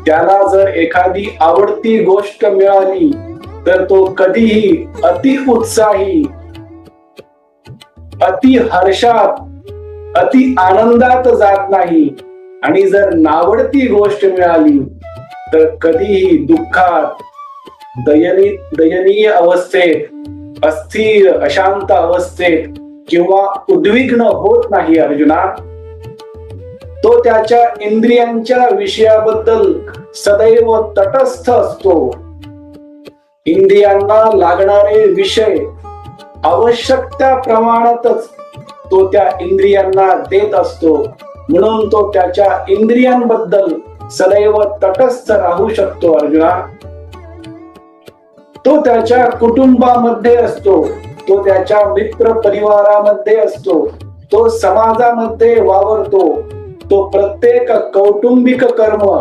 त्याला जर एखादी आवडती गोष्ट मिळाली तर तो कधीही अति उत्साही, अति हर्षात, अति आनंदात जात नाही. आणि जर नावडती गोष्ट मिळाली तर कधीही दुःखात, दयनीय अवस्थेत, अस्थिर अशांत अवस्थेत किंवा उद्विग्न होत नाही अर्जुना. तो त्याच्या इंद्रियांच्या विषयाबद्दल सदैव तटस्थ असतो. इंद्रियांना लागणारे विषय आवश्यक त्या प्रमाणातच तो त्या इंद्रियांना देत असतो. म्हणून तो त्याच्या इंद्रियांबद्दल सदैव तटस्थ राहू शकतो अर्जुना. तो त्याच्या कुटुंबामध्ये असतो, तो त्याच्या मित्र परिवारामध्ये असतो, तो समाजामध्ये वावरतो, तो प्रत्येक कौटुंबिक कर्म